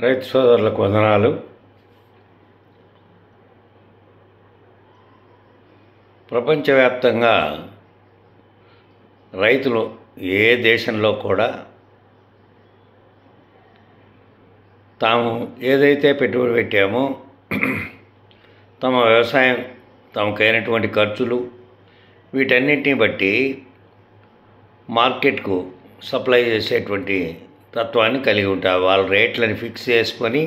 రైతు సోదరులకు వందనాలు. ప్రపంచవ్యాప్తంగా రైతులు ఏ దేశంలో కూడా తాము ఏదైతే పెట్టుబడి పెట్టామో తమ వ్యవసాయం తమకైనటువంటి ఖర్చులు వీటన్నిటిని బట్టి మార్కెట్కు సప్లై చేసేటువంటి తత్వాన్ని కలిగి ఉంటారు. వాళ్ళ రేట్లను ఫిక్స్ చేసుకొని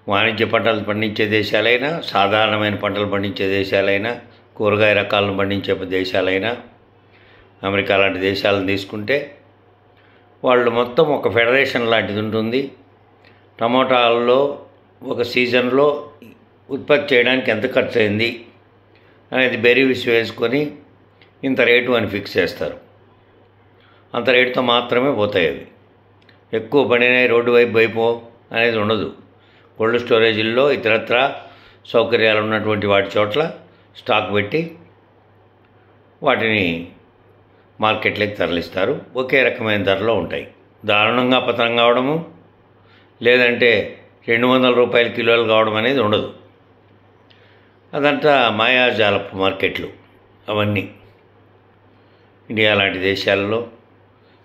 వాణిజ్య పంటలు పండించే దేశాలైనా, సాధారణమైన పంటలు పండించే దేశాలైనా, కూరగాయ రకాలను పండించే దేశాలైనా, అమెరికా లాంటి దేశాలను తీసుకుంటే వాళ్ళు మొత్తం ఒక ఫెడరేషన్ లాంటిది ఉంటుంది. టమోటాల్లో ఒక సీజన్లో ఉత్పత్తి చేయడానికి ఎంత ఖర్చు అయింది అనేది బెరీస్ వేసుకొని ఇంత రేటు అని ఫిక్స్ చేస్తారు. అంత రేటుతో మాత్రమే పోతాయి. అవి ఎక్కువ పడినాయి రోడ్డు వైపు అనేది ఉండదు. కోల్డ్ స్టోరేజీల్లో ఇతరత్ర సౌకర్యాలు ఉన్నటువంటి వాటి చోట్ల స్టాక్ పెట్టి వాటిని మార్కెట్లోకి తరలిస్తారు. ఒకే రకమైన ధరలో ఉంటాయి. దారుణంగా పతనం కావడము లేదంటే 200 రూపాయల కిలోలు కావడం అనేది ఉండదు. అదంతా మాయాజాలపు మార్కెట్లు. అవన్నీ ఇండియా లాంటి దేశాల్లో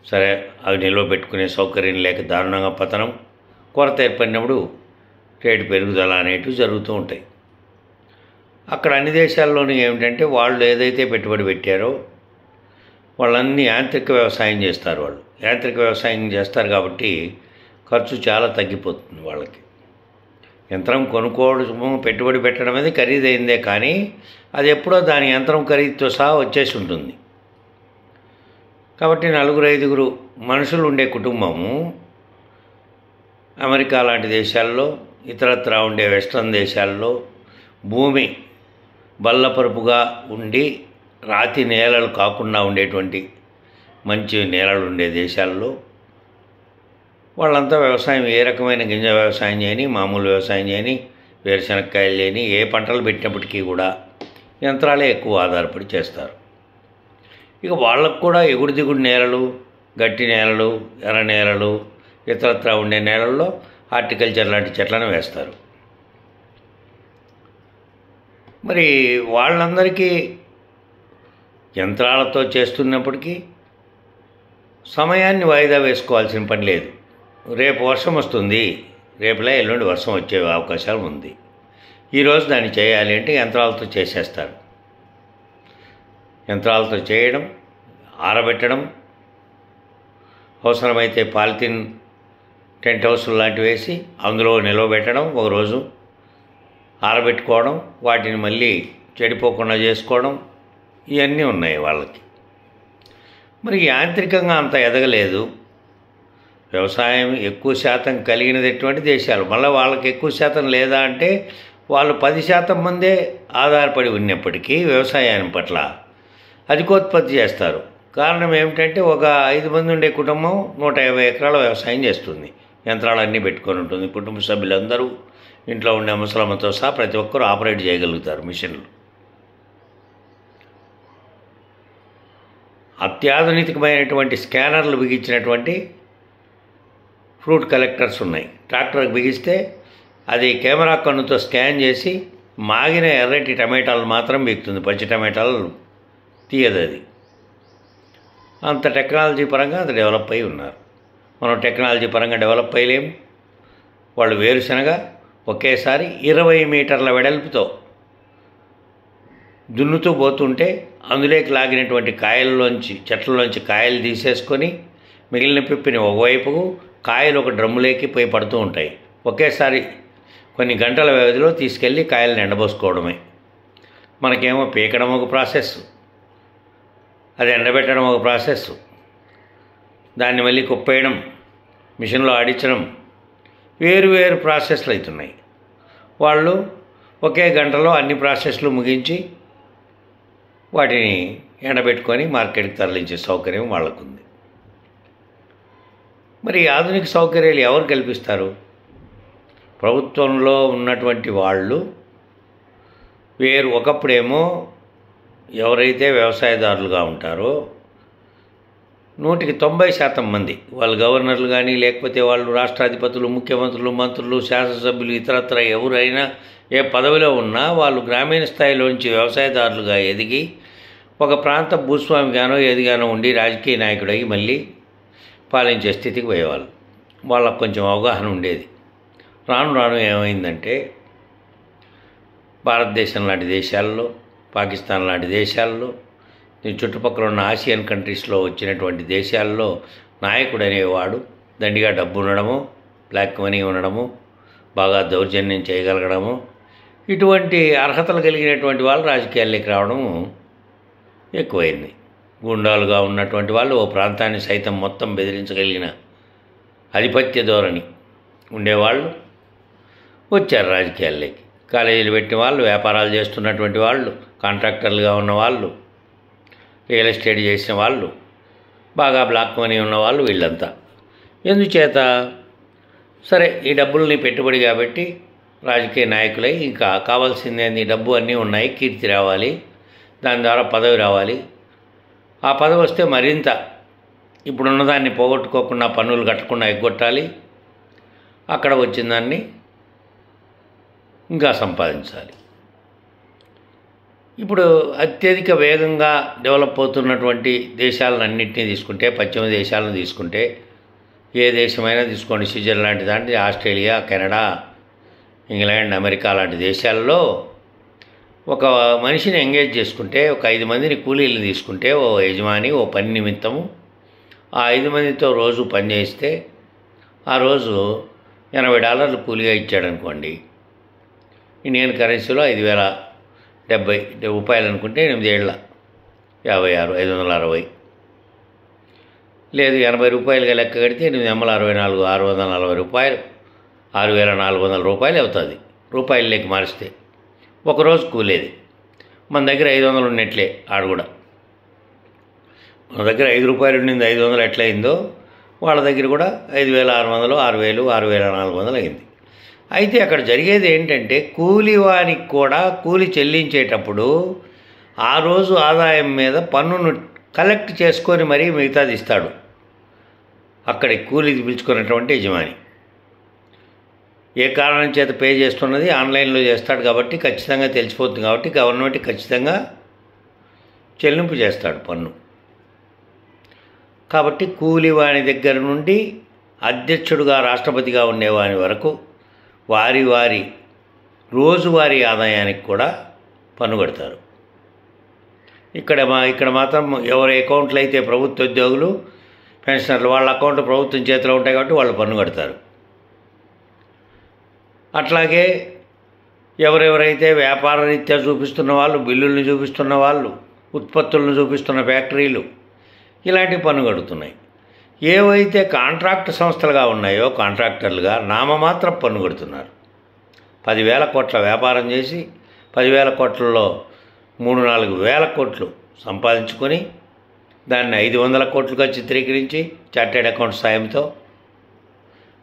సరే అవి నిల్వ పెట్టుకునే సౌకర్యం లేక దారుణంగా పతనం, కొరత ఏర్పడినప్పుడు రేటు పెరుగుదల అనేటివి జరుగుతూ ఉంటాయి. అక్కడ అన్ని దేశాల్లోనూ ఏమిటంటే వాళ్ళు ఏదైతే పెట్టుబడి పెట్టారో వాళ్ళన్నీ యాంత్రిక వ్యవసాయం చేస్తారు. వాళ్ళు యాంత్రిక వ్యవసాయం చేస్తారు కాబట్టి ఖర్చు చాలా తగ్గిపోతుంది వాళ్ళకి. యంత్రం కొనుక్కోవడం పెట్టుబడి పెట్టడం అనేది ఖరీదైందే, కానీ అది ఎప్పుడో దాని యంత్రం ఖరీదుతో సహా వచ్చేసి ఉంటుంది. కాబట్టి 4-5 మనుషులు ఉండే కుటుంబము అమెరికా లాంటి దేశాల్లో, ఇతరత్ర ఉండే వెస్ట్రన్ దేశాల్లో భూమి బల్లపరుపుగా ఉండి రాతి నేలలు కాకుండా ఉండేటువంటి మంచి నేలలు ఉండే దేశాల్లో వాళ్ళంతా వ్యవసాయం ఏ రకమైన గింజ వ్యవసాయం చేయని, మామూలు వ్యవసాయం చేయని, వేరుశనక్కాయలు చేయని, ఏ పంటలు పెట్టినప్పటికీ కూడా యంత్రాలే ఎక్కువ ఆధారపడి చేస్తారు. ఇక వాళ్ళకు కూడా ఎగుడు దిగుడు నేలలు, గట్టి నేలలు, ఎర్ర నేలలు, ఇతరత్ర ఉండే నేలల్లో హార్టికల్చర్ లాంటి చెట్లను వేస్తారు. మరి వాళ్ళందరికీ యంత్రాలతో చేస్తున్నప్పటికీ సమయాన్ని వాయిదా వేసుకోవాల్సిన పని లేదు. రేపు వర్షం వస్తుంది, రేపులా ఎల్లుండి వర్షం వచ్చే అవకాశాలు ఉంది, ఈరోజు దాన్ని చేయాలి అంటే యంత్రాలతో చేసేస్తారు. యంత్రాలతో చేయడం, ఆరబెట్టడం, అవసరమైతే పాలిథిన్ టెంట్ హౌస్లు లాంటివి వేసి అందులో నిలవబెట్టడం, ఒకరోజు ఆరబెట్టుకోవడం, వాటిని మళ్ళీ చెడిపోకుండా చేసుకోవడం, ఇవన్నీ ఉన్నాయి వాళ్ళకి. మరి యాంత్రికంగా అంత ఎదగలేదు. వ్యవసాయం ఎక్కువ శాతం కలిగినటువంటి దేశాలు, మళ్ళీ వాళ్ళకి ఎక్కువ శాతం లేదా అంటే వాళ్ళు 10% మందే ఆధారపడి ఉన్నప్పటికీ వ్యవసాయాన్ని పట్ల అధికోత్పత్తి చేస్తారు. కారణం ఏమిటంటే ఒక 5 మంది ఉండే కుటుంబం 150 ఎకరాల వ్యవసాయం చేస్తుంది. యంత్రాలన్నీ పెట్టుకొని ఉంటుంది. కుటుంబ సభ్యులందరూ ఇంట్లో ఉండే ముసలమ్మతో సహా ప్రతి ఒక్కరూ ఆపరేట్ చేయగలుగుతారు మిషన్లు. అత్యాధునికమైనటువంటి స్కానర్లు బిగించినటువంటి ఫ్రూట్ కలెక్టర్స్ ఉన్నాయి. ట్రాక్టర్కి బిగిస్తే అది కెమెరా కన్నుతో స్కాన్ చేసి మాగిన ఎర్రటి టమాటాలు మాత్రం బిగుతుంది, పచ్చి టమాటాలు తీయదు. అది అంత టెక్నాలజీ పరంగా అది డెవలప్ అయి ఉన్నారు. మనం టెక్నాలజీ పరంగా డెవలప్ అయ్యలేము. వాళ్ళు వేరుశనగ ఒకేసారి 20 మీటర్ల వెడల్పుతో దున్నుతూ పోతుంటే అందులోకి లాగినటువంటి కాయల్లోంచి, చెట్లలోంచి కాయలు తీసేసుకొని మిగిలిన పిప్పిని ఒకవైపుకు, కాయలు ఒక డ్రమ్ములోకి పోయి పడుతూ ఉంటాయి. ఒకేసారి కొన్ని గంటల వ్యవధిలో తీసుకెళ్ళి కాయలను ఎండబోసుకోవడమే. మనకేమో పీకడం ఒక ప్రాసెస్, అది ఎండబెట్టడం ఒక ప్రాసెస్, దాన్ని మళ్ళీ కుప్పేయడం, మిషన్లో ఆడించడం, వేరు ప్రాసెస్లు అవుతున్నాయి. వాళ్ళు ఒకే గంటలో అన్ని ప్రాసెస్లు ముగించి వాటిని ఎండబెట్టుకొని మార్కెట్కి తరలించే సౌకర్యం వాళ్ళకుంది. మరి ఆధునిక సౌకర్యాలు ఎవరు కల్పిస్తారు? ప్రభుత్వంలో ఉన్నటువంటి వాళ్ళు వేరు. ఒకప్పుడేమో ఎవరైతే వ్యవసాయదారులుగా ఉంటారో 90% మంది వాళ్ళు గవర్నర్లు కానీ, లేకపోతే వాళ్ళు రాష్ట్రాధిపతులు, ముఖ్యమంత్రులు, మంత్రులు, శాసనసభ్యులు, ఇతరత్ర ఎవరైనా ఏ పదవిలో ఉన్నా వాళ్ళు గ్రామీణ స్థాయిలోంచి వ్యవసాయదారులుగా ఎదిగి ఒక ప్రాంత భూస్వామిగానో ఎదిగానో ఉండి రాజకీయ నాయకుడై మళ్ళీ పాలించే స్థితికి పోయేవాళ్ళు. వాళ్ళకు కొంచెం అవగాహన ఉండేది. రాను రాను ఏమైందంటే భారతదేశం లాంటి దేశాల్లో, పాకిస్తాన్ లాంటి దేశాల్లో, చుట్టుపక్కల ఉన్న ఆసియన్ కంట్రీస్లో వచ్చినటువంటి దేశాల్లో నాయకుడు అనేవాడు దండిగా డబ్బు ఉండడము, బ్లాక్ మనీ ఉండడము, బాగా దౌర్జన్యం చేయగలగడము, ఇటువంటి అర్హతలు కలిగినటువంటి వాళ్ళు రాజకీయాల్లోకి రావడం ఎక్కువైంది. గుండాలుగా ఉన్నటువంటి వాళ్ళు ఓ ప్రాంతాన్ని సైతం మొత్తం బెదిరించగలిగిన ఆధిపత్య ధోరణి ఉండేవాళ్ళు వచ్చారు రాజకీయాల్లోకి. కాలేజీలు పెట్టిన వాళ్ళు, వ్యాపారాలు చేస్తున్నటువంటి వాళ్ళు, కాంట్రాక్టర్లుగా ఉన్నవాళ్ళు, రియల్ ఎస్టేట్ చేసిన వాళ్ళు, బాగా బ్లాక్ మనీ ఉన్నవాళ్ళు వీళ్ళంతా. ఎందుచేత సరే ఈ డబ్బుల్ని పెట్టుబడి కాబట్టి రాజకీయ నాయకులై ఇంకా కావాల్సింది డబ్బు అన్నీ ఉన్నాయి, కీర్తి రావాలి, దాని ద్వారా పదవి రావాలి. ఆ పదవి వస్తే మరింత ఇప్పుడున్నదాన్ని పోగొట్టుకోకుండా పన్నులు కట్టకుండా ఎగ్గొట్టాలి, అక్కడ వచ్చిన దాన్ని ఇంకా సంపాదించాలి. ఇప్పుడు అత్యధిక వేగంగా డెవలప్ అవుతున్నటువంటి దేశాలన్నింటినీ తీసుకుంటే, పశ్చిమ దేశాలను తీసుకుంటే, ఏ దేశమైనా తీసుకోండి, స్విట్జర్లాంటి దాంట్లో, ఆస్ట్రేలియా, కెనడా, ఇంగ్లాండ్, అమెరికా లాంటి దేశాల్లో ఒక మనిషిని ఎంగేజ్ చేసుకుంటే, ఒక 5 మందిని కూలీలను తీసుకుంటే, ఓ యజమాని ఓ పని నిమిత్తము ఆ 5 మందితో రోజు పని చేస్తే ఆ రోజు $80 కూలీగా ఇచ్చాడనుకోండి, ఇండియన్ కరెన్సీలో 5,070 రూపాయలు అనుకుంటే 8 ఏళ్ళ 56, 560, లేదు 80 రూపాయలుగా లెక్క కడితే 864, 640 రూపాయలు, 6,400 రూపాయలు అవుతుంది రూపాయలలోకి మారిస్తే ఒకరోజు కూలేది. మన దగ్గర 500 ఉన్నట్లే. ఆడు కూడా మన దగ్గర 5 రూపాయలు ఉండింది, 500 ఎట్లయిందో వాళ్ళ దగ్గర కూడా 5,600, 6,000, 6,400 అయింది. అయితే అక్కడ జరిగేది ఏంటంటే కూలివానికి కూడా కూలి చెల్లించేటప్పుడు ఆ రోజు ఆదాయం మీద పన్నును కలెక్ట్ చేసుకొని మరీ మిగతాది ఇస్తాడు అక్కడి కూలి పిలుచుకున్నటువంటి యజమాని. ఏ కారణం చేత పే చేస్తున్నది ఆన్లైన్లో చేస్తాడు కాబట్టి ఖచ్చితంగా తెలిసిపోతుంది కాబట్టి గవర్నమెంట్ ఖచ్చితంగా చెల్లింపు చేస్తాడు పన్ను. కాబట్టి కూలివాని దగ్గర నుండి అధ్యక్షుడుగా రాష్ట్రపతిగా ఉండేవాని వరకు వారి వారి రోజువారీ ఆదాయానికి కూడా పన్ను కడతారు. ఇక్కడ మాత్రం ఎవరి అకౌంట్లు అయితే ప్రభుత్వ ఉద్యోగులు, పెన్షనర్లు వాళ్ళ అకౌంట్లు ప్రభుత్వం చేతిలో ఉంటాయి కాబట్టి వాళ్ళు పన్ను కడతారు. అట్లాగే ఎవరెవరైతే వ్యాపార రీత్యా చూపిస్తున్న వాళ్ళు, బిల్లుల్ని చూపిస్తున్న వాళ్ళు, ఉత్పత్తులను చూపిస్తున్న ఫ్యాక్టరీలు ఇలాంటి పన్ను కడుతున్నాయి. ఏవైతే కాంట్రాక్ట్ సంస్థలుగా ఉన్నాయో కాంట్రాక్టర్లుగా నామమాత్రం పన్ను కడుతున్నారు. 10,000 కోట్ల వ్యాపారం చేసి 10,000 కోట్లలో 3-4 వేల కోట్లు సంపాదించుకొని దాన్ని 500 కోట్లుగా చిత్రీకరించి చార్టెడ్ అకౌంట్ సాయంతో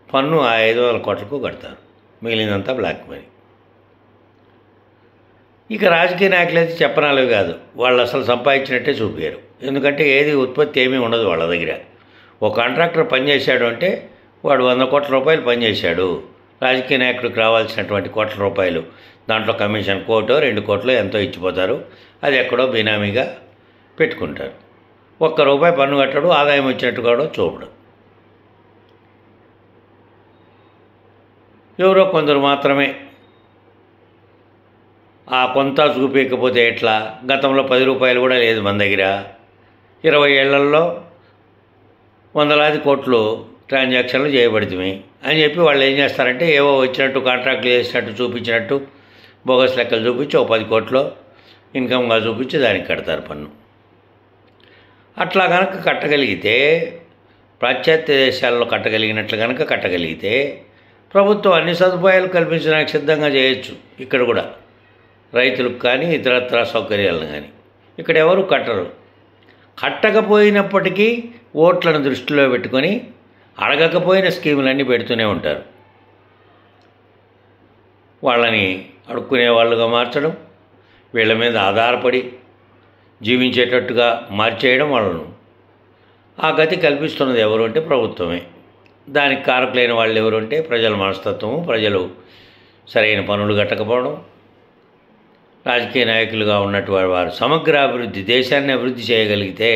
పన్ను ఆ 500 కోట్లకు కడతారు. మిగిలినంతా బ్లాక్ మనీ. ఇక రాజకీయ నాయకులు అయితే చెప్పనాలవి కాదు, వాళ్ళు అసలు సంపాదించినట్టే చూపారు. ఎందుకంటే ఏది ఉత్పత్తి ఏమీ ఉండదు వాళ్ళ దగ్గర. ఒక కాంట్రాక్టర్ పనిచేశాడు అంటే వాడు 100 కోట్ల రూపాయలు పనిచేశాడు, రాజకీయ నాయకుడికి రావాల్సినటువంటి కోట్ల రూపాయలు దాంట్లో కమిషన్ 1-2 కోట్లు ఎంతో ఇచ్చిపోతారు. అది ఎక్కడో బినామీగా పెట్టుకుంటారు. ₹1 పన్ను కట్టడు, ఆదాయం వచ్చినట్టు కూడా చూపడు. ఎవరో కొందరు మాత్రమే ఆ కొంత చూపించకపోతే ఎట్లా? గతంలో 10 రూపాయలు కూడా లేదు మన దగ్గర. 20 ఏళ్లలో వందలాది కోట్లు ట్రాన్సాక్షన్లు చేయబడుతుంది అని చెప్పి వాళ్ళు ఏం చేస్తారంటే ఏవో వచ్చినట్టు కాంట్రాక్ట్లు చేసినట్టు చూపించినట్టు బోగస్ లెక్కలు చూపించి 10 కోట్లు ఇన్కమ్గా చూపించి దానికి కడతారు పన్ను. అట్లా కనుక కట్టగలిగితే, పాశ్చాత్య దేశాల్లో కట్టగలిగినట్లు కనుక కట్టగలిగితే ప్రభుత్వం అన్ని సదుపాయాలు కల్పించడానికి సిద్ధంగా చేయొచ్చు. ఇక్కడ కూడా రైతులకు కానీ ఇతరత్ర సౌకర్యాలను కానీ. ఇక్కడ ఎవరు కట్టరు. కట్టకపోయినప్పటికీ ఓట్లను దృష్టిలో పెట్టుకొని అడగకపోయిన స్కీములన్నీ పెడుతూనే ఉంటారు. వాళ్ళని అడుక్కునే వాళ్ళుగా మార్చడం, వీళ్ళ మీద ఆధారపడి జీవించేటట్టుగా మార్చేయడం వాళ్ళను. ఆ గతి కల్పిస్తున్నది ఎవరు అంటే ప్రభుత్వమే. దానికి కారకులైన వాళ్ళు ఎవరు అంటే ప్రజల మనస్తత్వము, ప్రజలు సరైన పనులు కట్టకపోవడం, రాజకీయ నాయకులుగా ఉన్నటువంటి వారు సమగ్ర అభివృద్ధి, దేశాన్ని అభివృద్ధి చేయగలిగితే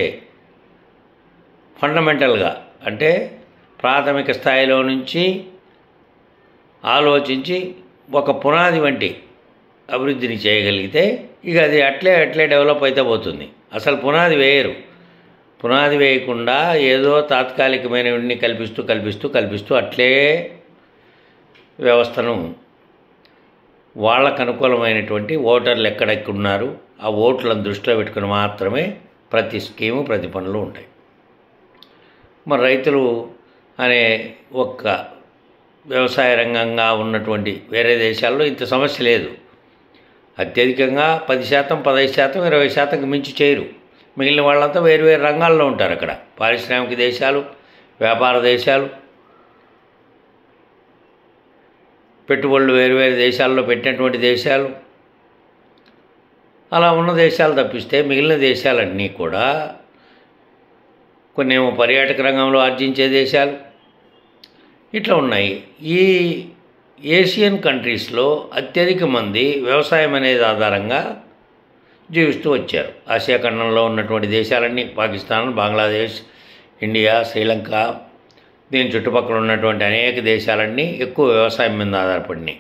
ఫండమెంటల్గా అంటే ప్రాథమిక స్థాయిలో నుంచి ఆలోచించి ఒక పునాది వంటి అభివృద్ధిని చేయగలిగితే ఇక అది అట్లే డెవలప్ అయితే పోతుంది. అసలు పునాది వేయరు. పునాది వేయకుండా ఏదో తాత్కాలికమైనవన్నీ కల్పిస్తూ అట్లే వ్యవస్థను వాళ్ళకు అనుకూలమైనటువంటి ఓటర్లు ఎక్కడెక్కడున్నారు ఆ ఓట్లను దృష్టిలో పెట్టుకుని మాత్రమే ప్రతి స్కీము, ప్రతి పనులు ఉంటాయి. మరి రైతులు అనే ఒక్క వ్యవసాయ రంగంగా ఉన్నటువంటి వేరే దేశాల్లో ఇంత సమస్య లేదు. అత్యధికంగా 10%, 15%, 20%కి మించి చేయరు. మిగిలిన వాళ్ళంతా వేరు రంగాల్లో ఉంటారు. అక్కడ పారిశ్రామిక దేశాలు, వ్యాపార దేశాలు, పెట్టుబడులు వేరు దేశాల్లో పెట్టినటువంటి దేశాలు, అలా ఉన్న దేశాలు తప్పిస్తే మిగిలిన దేశాలన్నీ కూడా కొన్నేమో పర్యాటక రంగంలో ఆర్జించే దేశాలు ఇట్లా ఉన్నాయి. ఈ ఏషియన్ కంట్రీస్లో అత్యధిక మంది వ్యవసాయం అనేది ఆధారంగా జీవిస్తూ వచ్చారు. ఆసియా ఖండంలో ఉన్నటువంటి దేశాలన్నీ పాకిస్తాన్, బంగ్లాదేశ్, ఇండియా, శ్రీలంక, దీని చుట్టుపక్కల ఉన్నటువంటి అనేక దేశాలన్నీ ఎక్కువ వ్యవసాయం మీద ఆధారపడినాయి.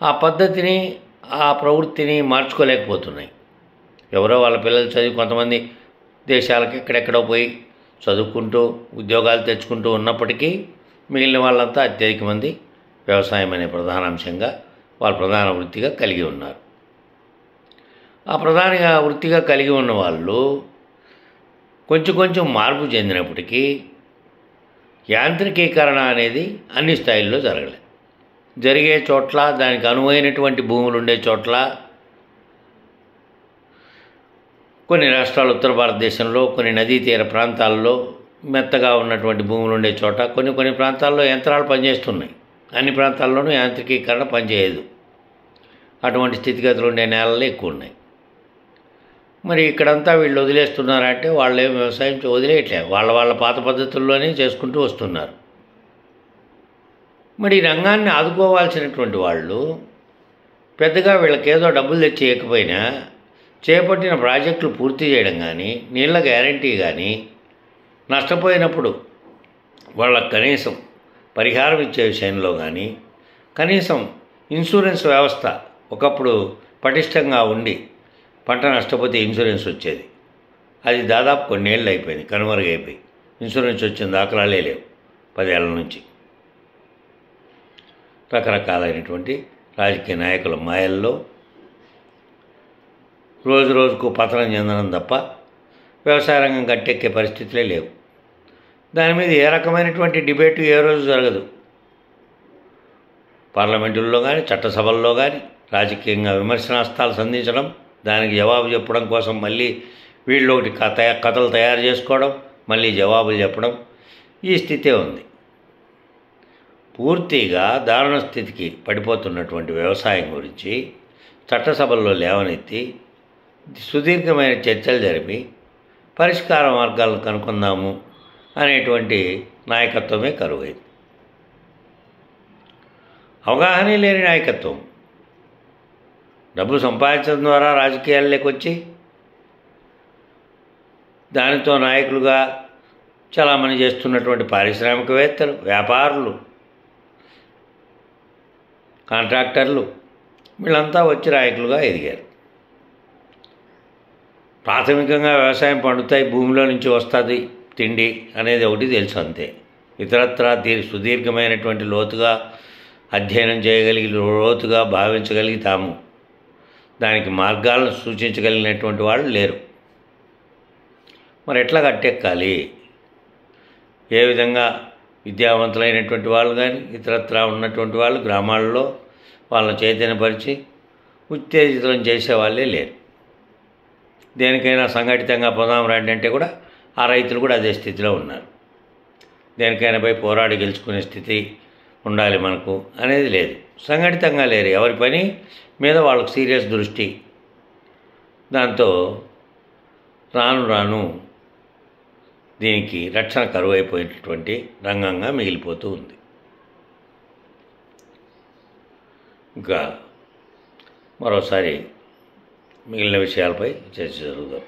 ఆ పద్ధతిని, ఆ ప్రవృత్తిని మార్చుకోలేకపోతున్నాయి. ఎవరో వాళ్ళ పిల్లలు చదివి కొంతమంది దేశాలకు ఎక్కడెక్కడో పోయి చదువుకుంటూ ఉద్యోగాలు తెచ్చుకుంటూ ఉన్నప్పటికీ మిగిలిన వాళ్ళంతా అత్యధిక మంది వ్యవసాయం అనే ప్రధానాంశంగా వాళ్ళు ప్రధాన వృత్తిగా కలిగి ఉన్నారు. ఆ ప్రధాన వృత్తిగా కలిగి ఉన్న వాళ్ళు కొంచెం మార్పు చెందినప్పటికీ యాంత్రికీకరణ అనేది అన్ని స్థాయిల్లో జరగలేదు. జరిగే చోట్ల, దానికి అనువైనటువంటి భూములు ఉండే చోట్ల, కొన్ని రాష్ట్రాలు ఉత్తర భారతదేశంలో, కొన్ని నదీ తీర ప్రాంతాల్లో మెత్తగా ఉన్నటువంటి భూములు ఉండే చోట కొన్ని ప్రాంతాల్లో యంత్రాలు పనిచేస్తున్నాయి. అన్ని ప్రాంతాల్లోనూ యాంత్రికీకరణ పనిచేయదు. అటువంటి స్థితిగతులు ఉండే నేలలు ఎక్కువ ఉన్నాయి. మరి ఇక్కడంతా వీళ్ళు వదిలేస్తున్నారంటే వాళ్ళు ఏం వ్యవసాయం వదిలేయట్లేదు. వాళ్ళ పాత పద్ధతుల్లోనే చేసుకుంటూ వస్తున్నారు. మరి ఈ రంగాన్ని ఆదుకోవాల్సినటువంటి వాళ్ళు పెద్దగా వీళ్ళకేదో డబ్బులు తెచ్చేయకపోయినా చేపట్టిన ప్రాజెక్టులు పూర్తి చేయడం కానీ, నీళ్ళ గ్యారంటీ కానీ, నష్టపోయినప్పుడు వాళ్ళకు కనీసం పరిహారం ఇచ్చే విషయంలో కానీ, కనీసం ఇన్సూరెన్స్ వ్యవస్థ ఒకప్పుడు పటిష్టంగా ఉండి పంట నష్టపోతే ఇన్సూరెన్స్ వచ్చేది. అది దాదాపు కొన్నేళ్ళు అయిపోయింది, కనుమరుగైపోయి. ఇన్సూరెన్స్ వచ్చిన దాఖలాలే లేవు 10 ఏళ్ల నుంచి. రకరకాలైనటువంటి రాజకీయ నాయకుల మాయల్లో రోజుకు పతనం చెందడం తప్ప వ్యవసాయ రంగం గట్టెక్కే పరిస్థితులే లేవు. దాని మీద ఏ రకమైనటువంటి డిబేటు ఏ రోజు జరగదు. పార్లమెంటుల్లో కానీ, చట్టసభల్లో కానీ రాజకీయంగా విమర్శనాస్త్రాలు సంధించడం, దానికి జవాబు చెప్పడం కోసం మళ్ళీ వీళ్ళు ఒకటి కథలు తయారు చేసుకోవడం, మళ్ళీ జవాబులు చెప్పడం, ఈ స్థితే ఉంది. పూర్తిగా దారుణ స్థితికి పడిపోతున్నటువంటి వ్యవసాయం గురించి చట్టసభల్లో లేవనెత్తి సుదీర్ఘమైన చర్చలు జరిపి పరిష్కార మార్గాలను కనుక్కుందాము అనేటువంటి నాయకత్వమే కరువైంది. అవగాహన లేని నాయకత్వం. డబ్బు సంపాదించడం ద్వారా రాజకీయాల్లోకి వచ్చి దానితో నాయకులుగా చాలామంది చేస్తున్నటువంటి పారిశ్రామికవేత్తలు, వ్యాపారులు, కాంట్రాక్టర్లు వీళ్ళంతా వచ్చి నాయకులుగా ఎదిగారు. ప్రాథమికంగా వ్యవసాయం పండుతాయి, భూమిలో నుంచి వస్తుంది తిండి అనేది ఒకటి తెలుసు అంతే. ఇతరత్రా సుదీర్ఘమైనటువంటి లోతుగా అధ్యయనం చేయగలిగి, లోతుగా భావించగలుగుతాము, దానికి మార్గాలను సూచించగలిగినటువంటి వాళ్ళు లేరు. మరి ఎట్లా గట్టెక్కాలి? ఏ విధంగా విద్యావంతులైనటువంటి వాళ్ళు కానీ, ఇతరత్రా ఉన్నటువంటి వాళ్ళు గ్రామాల్లో వాళ్ళని చైతన్యపరిచి ఉత్తేజితం చేసేవాళ్ళే లేరు. దేనికైనా సంఘటితంగా పోదాం రండి అంటే కూడా ఆ రైతులు కూడా అదే స్థితిలో ఉన్నారు. దేనికైనా పోయి పోరాడి గెలుచుకునే స్థితి ఉండాలి మనకు అనేది లేదు. సంఘటితంగా లేరు. ఎవరి పని మీద వాళ్ళకు సీరియస్ దృష్టి. దాంతో రాను దీనికి రక్షణ కరువైపోయినటువంటి రంగంగా మిగిలిపోతూ ఉంది. ఇంకా మరోసారి మిగిలిన విషయాలపై చర్చ జరుగుదాం.